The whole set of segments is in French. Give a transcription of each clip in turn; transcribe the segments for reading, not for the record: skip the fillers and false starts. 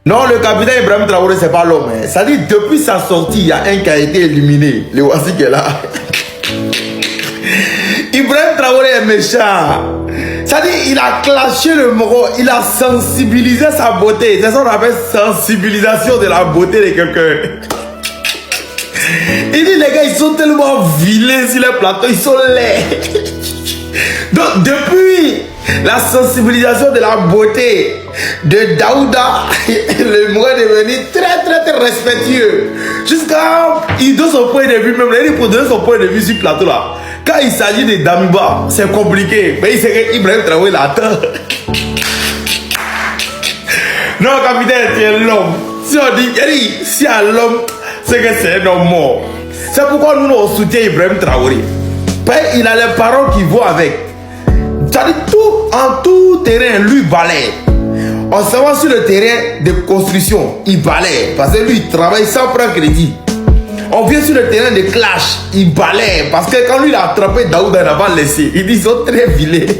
Non, le capitaine Ibrahim Traoré, c'est pas l'homme. Hein. Ça dit, depuis sa sortie, il y a un qui a été éliminé. Le voici qui est là. Ibrahim Traoré est méchant. Ça dit, il a clashé le Moro, il a sensibilisé sa beauté. C'est ça qu'on appelle sensibilisation de la beauté de quelqu'un. Il dit, les gars, ils sont tellement vilains sur les plateaux, ils sont laids. Donc, depuis la sensibilisation de la beauté de Daouda, le Moro est devenu très respectueux. Jusqu'à, il donne son point de vue, même il pour donner son point de vue sur le plateau là. Quand il s'agit de Damiba, c'est compliqué. Mais il sait qu'Ibrahim Traoré l'attend. Non, capitaine, tu es l'homme. Si on dit, si à l'homme, c'est que c'est un homme mort. C'est pourquoi nous, on soutient Ibrahim Traoré. Il a les paroles qui vont avec. C'est-à-dire, en tout terrain, lui balaye. On s'en va sur le terrain de construction, il balaye. Parce que lui, il travaille sans prendre crédit. On vient sur le terrain de clash, il balaye. Parce que quand lui, il a attrapé Daouda, il n'a pas laissé. Il dit, ils sont très vilains.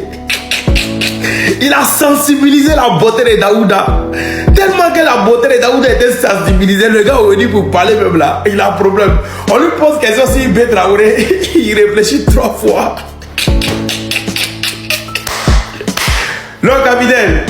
Il a sensibilisé la beauté de Daouda. Tellement que la beauté de Daouda était sensibilisée, le gars est venu pour parler même là. Il a un problème. On lui pose question si il peut Traoré. Il réfléchit 3 fois. Non, capitaine.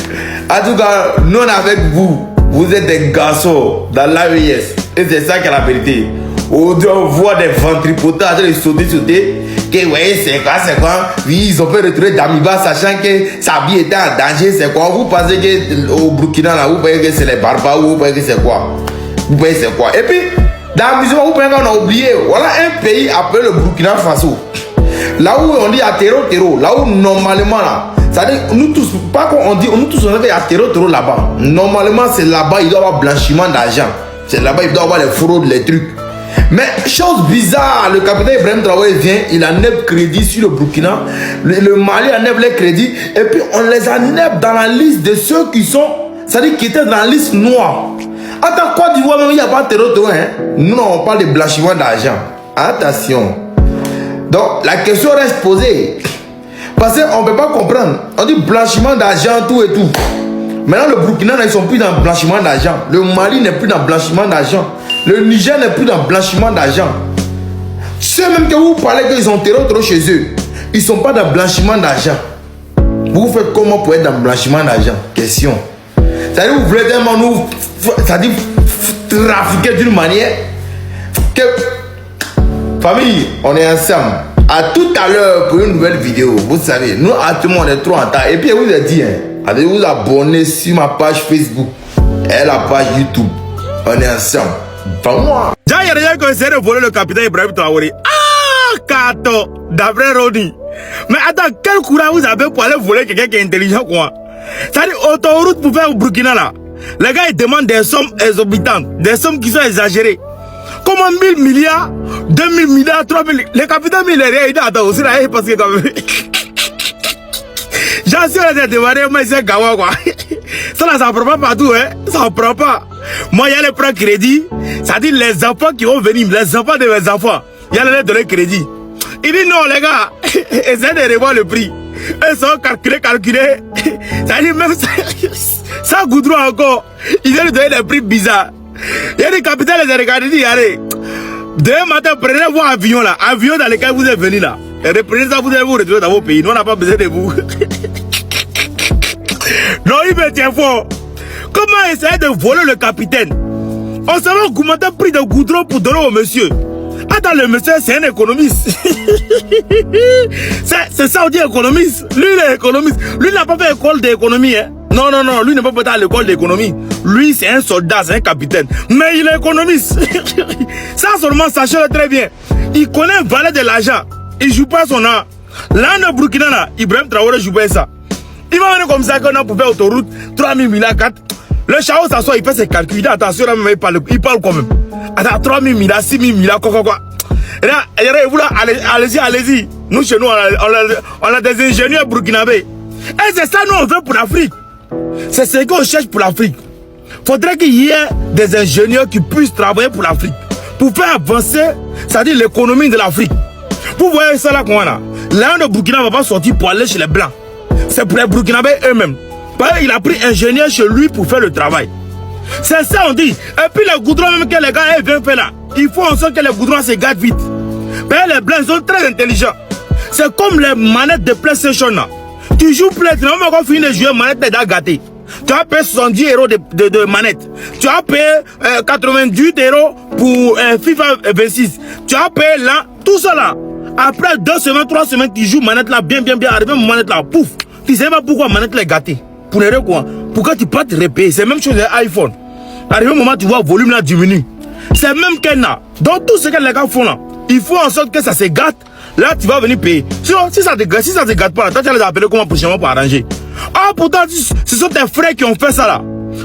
En tout cas, nous avec vous, vous êtes des garçons dans l'AES. Et c'est ça qui est la vérité. Aujourd'hui, on voit des ventripotés en train de sauter. Que ouais, c'est quoi? Oui, ils ont fait retrouver Damiba, sachant que sa vie était en danger. C'est quoi? Vous pensez qu'au Burkina, là, vous pensez que c'est les barbares ou vous pensez que c'est quoi? Vous pensez que c'est quoi? Et puis, dans la musulman, vous pensez qu'on a oublié. Voilà un pays appelé le Burkina Faso. Là où on dit à terreau, là où normalement, là, ça dit, nous tous, pas qu'on dit, nous tous on dit qu'il y a terreau là-bas. Normalement, c'est là-bas, il doit y avoir blanchiment d'argent. C'est là-bas, il doit y avoir les fraudes, les trucs. Mais chose bizarre, le capitaine Ibrahim Traoré vient, il a 9 crédits sur le Burkina, le Mali a 9 les crédits, et puis on les a 9 dans la liste de ceux qui sont, c'est-à-dire qui étaient dans la liste noire. Attends, Côte d'Ivoire, même il n'y a pas de terreau, hein? Nous, on parle de blanchiment d'argent. Attention. Donc, la question reste posée. Parce qu'on ne peut pas comprendre. On dit blanchiment d'argent, tout et tout. Maintenant, le Burkina, ils ne sont plus dans le blanchiment d'argent. Le Mali n'est plus dans le blanchiment d'argent. Le Niger n'est plus dans le blanchiment d'argent. Ceux même que vous parlez qu'ils ont terreau chez eux, ils ne sont pas dans le blanchiment d'argent. Vous faites comment pour être dans le blanchiment d'argent? Question. C'est-à-dire vous voulez tellement nous, c'est-à-dire trafiquer d'une manière que... Famille, on est ensemble. À tout à l'heure pour une nouvelle vidéo. Vous savez, nous à tout le monde est trop en temps. Et puis vous avez dit, allez vous abonner sur ma page Facebook et la page YouTube. On est ensemble. Moi. J'ai rien que c'est de voler le capitaine Ibrahim Traoré. Ah, Kato, d'après Rodi. Mais attends, quel courage vous avez pour aller voler quelqu'un qui est intelligent, quoi? C'est-à-dire, autoroute pour faire au Burkina, là. Les gars, ils demandent des sommes exorbitantes, des sommes qui sont exagérées. Comment 1000 milliards, 2000 milliards, 3000... Le capitaine milliardaire, il a aussi là, parce que quand même... J'en suis là, j'ai demandé, mais c'est gawa, quoi. Ça là, ça prend pas partout, hein. Ça ne prend pas. Moi, il y a les prêts crédit. Ça dit les enfants qui vont venir, les enfants de mes enfants. Il y a les donner crédit. Il dit non, les gars, essayez de revoir le prix. Ils sont calculés. Ça dit même ça goudron encore. Ils viennent donner des prix bizarres. Il y a des capitaines, les regardent, ils disent, allez, demain matin, prenez vos avions là, avions dans lesquels vous êtes venus là. Et reprenez ça, vous allez vous retrouver dans vos pays. Nous, on n'a pas besoin de vous. Non, il me tient fort. Comment essayer de voler le capitaine? On s'en va augmenter le prix de goudron pour donner au monsieur. Attends, le monsieur, c'est un économiste. C'est ça, on dit économiste. Lui, il est économiste. Lui, il n'a pas fait école d'économie. Hein. Non, lui n'a pas fait à l'école d'économie. Lui, c'est un soldat, c'est un capitaine. Mais il est économiste. Ça seulement, sachez-le très bien. Il connaît le valeur de l'argent. Il ne joue pas son art. Là, dans le Burkina, là, Ibrahim Traoré joue pas ça. Il va venir comme ça qu'on a pour faire autoroute 3000 milliards 4. Le chao s'assoit, il fait ses calculs. Attention, là, il parle quand même. Attends, 3000 milliards, 6000 milliards, quoi. Et là, allez-y. Nous, chez nous, on a des ingénieurs burkinabés. Et c'est ça, nous, on veut pour l'Afrique. C'est ce qu'on cherche pour l'Afrique. Faudrait qu'il y ait des ingénieurs qui puissent travailler pour l'Afrique. Pour faire avancer, c'est-à-dire l'économie de l'Afrique. Vous voyez ça là, comment là? Là, le Burkina ne va pas sortir pour aller chez les Blancs. C'est pour les Burkinabés eux-mêmes. Il a pris ingénieur chez lui pour faire le travail. C'est ça on dit. Et puis les goudrons même que les gars viennent faire là, il faut en sorte que les goudrons se gâtent vite. Mais les blancs sont très intelligents. C'est comme les manettes de PlayStation là. Tu joues PlayStation, on va finir de jouer manette déjà gâtée. Tu as payé 70 € de manette. Tu as payé 98 € pour FIFA 26. Tu as payé là, tout ça là. Après 2 semaines, 3 semaines, tu joues manette là, bien, arrivé mon manette là, pouf. Tu sais pas pourquoi manette là est gâtée. Pour les quoi? Pourquoi tu peux te repayer? C'est la même chose avec l'iPhone. Arrivé au moment tu vois le volume là diminue. C'est même qu'elle a. Donc tout ce que les gars font là, il faut en sorte que ça se gâte. Là, tu vas venir payer. Sinon, si ça te gâte pas, là, toi, tu vas les appeler comment prochainement pour arranger. Ah, pourtant, ce sont tes frères qui ont fait ça là.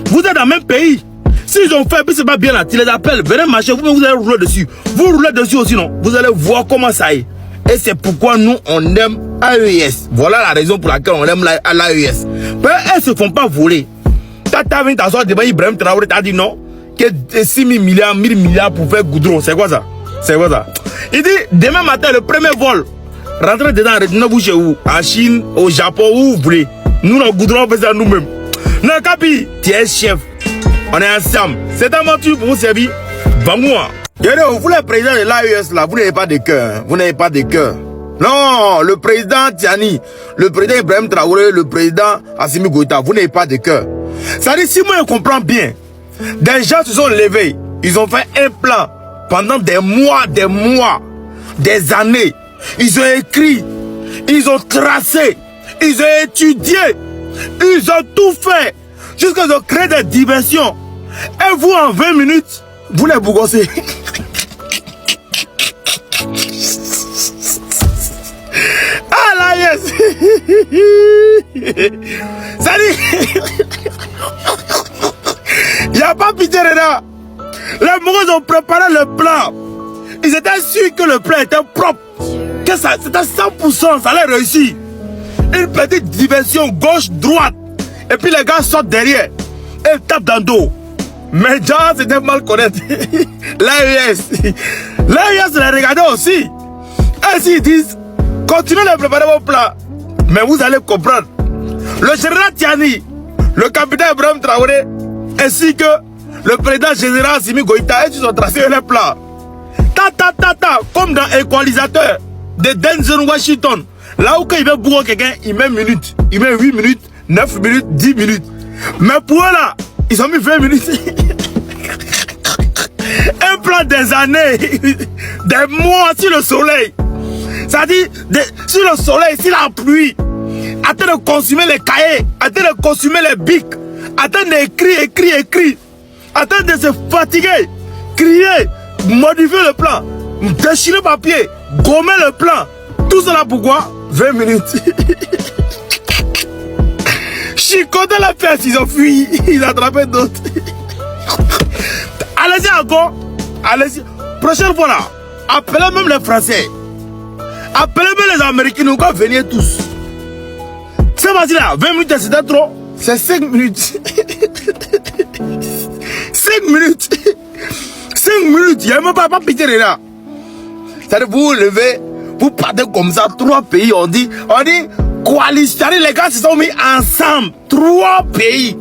Vous êtes dans le même pays. S'ils ont fait, puis c'est pas bien là, tu les appelles, venez marcher, vous allez rouler dessus. Vous roulez dessus aussi, non? Vous allez voir comment ça est. Et c'est pourquoi nous, on aime AES. Voilà la raison pour laquelle on aime l'AES. Mais elles se font pas voler. T'as venu t'asseoir devant Ibrahim Traoré, t'as dit non? Que 6 000 milliards, 1000 milliards pour faire goudron. C'est quoi ça? C'est quoi ça? Il dit, demain matin, le premier vol, rentrez dedans, retournez-vous chez vous, en Chine, au Japon, où vous voulez. Nous, le goudron, on fait ça nous-mêmes. Non, Capi, tu es chef. On est ensemble. C'est un menture pour vous servir. Va-moi. Vous, le président de l'AES, là, vous n'avez pas de cœur. Vous n'avez pas de cœur. Non, le président Tiani, le président Ibrahim Traoré, le président Assimi Goïta, vous n'avez pas de cœur. Ça dit, si moi je comprends bien, des gens se sont levés, ils ont fait un plan pendant des mois, des années. Ils ont écrit, ils ont tracé, ils ont étudié, ils ont tout fait, jusqu'à ce qu'ils ont créé des diversions. Et vous, en 20 minutes, vous les bougossez. Ah là, yes. Ça dit, il n'y a pas pitié dedans. Les Mogos ont préparé le plan. Ils étaient sûrs que le plan était propre. Que ça, c'était 100%, ça allait réussir. Une petite diversion gauche-droite. Et puis les gars sortent derrière. Et tapent dans le dos. Mais déjà, c'était mal connaître. L'AES. L'AES les regardait aussi. Et s'ils disent, continuez à préparer vos plans. Mais vous allez comprendre. Le général Tiani, le capitaine Ibrahim Traoré, ainsi que le président général Assimi Goïta, ils ont tracé les plans. Comme dans Équalisateur de Denzel Washington. Là où il veut bourrer quelqu'un, il met minutes. Il met 8 minutes, 9 minutes, 10 minutes. Mais pour eux là, ils ont mis 20 minutes. Un plan des années, des mois sur le soleil. Ça dit, sur le soleil, sur la pluie. Attends de consumer les cahiers, attends de consumer les bics, attends d'écrire. Attends de se fatiguer, crier, modifier le plan, déchirer le papier, gommer le plan. Tout cela pourquoi? 20 minutes. Chicoter la fesse, ils ont fui, ils attrapaient d'autres. Allez-y encore, allez-y. Prochaine fois là, appelez même les Français. Appelez même les Américains, nous allons venir tous. C'est facile là, 20 minutes c'était trop. C'est 5 minutes. 5 minutes. 5 minutes, il n'y a même pas pitié de là. C'est-à-dire vous vous levez, vous partez comme ça, 3 pays, on dit coalition, les gars se sont mis ensemble, 3 pays.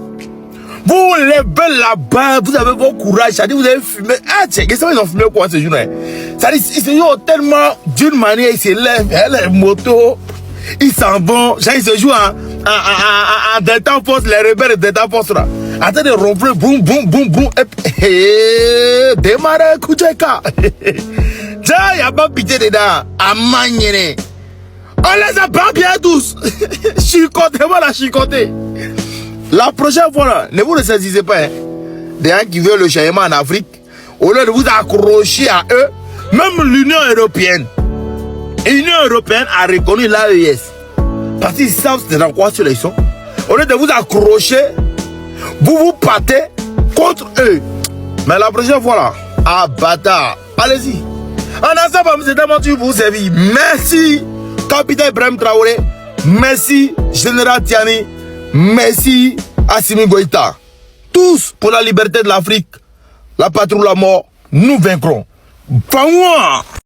Vous levez là-bas, vous avez vos courage, c'est-à-dire vous avez fumé. Ah tiens, qu'est-ce qu'ils ont fumé quoi ce jour-là? C'est-à-dire ils se jouent tellement d'une manière, ils se lèvent, les motos, ils s'en vont, ils se jouent en Delta Force, les rebelles de Delta Force là. Attends de ronfler, boum, boum, boum, boum, et démarrer, Koudjeka. Tiens, il n'y a pas pitié dedans, à manier. On les a pas bien tous. Chicoté, voilà, chicoté. La prochaine fois, là, ne vous ne saisissez pas. Hein. Des gens qui veulent le changement en Afrique, au lieu de vous accrocher à eux, même l'Union européenne. L'Union européenne a reconnu l'AES. Parce qu'ils savent dans quoi ils sont. Au lieu de vous accrocher, vous partez contre eux. Mais la prochaine fois là, ah bâtard, allez-y. En ensemble, c'est tellement pour vous servir. Merci, capitaine Ibrahim Traoré. Merci, général Tiani. Merci, Assimi Goïta. Tous pour la liberté de l'Afrique. La patrouille, la mort, nous vaincrons. Pas moi.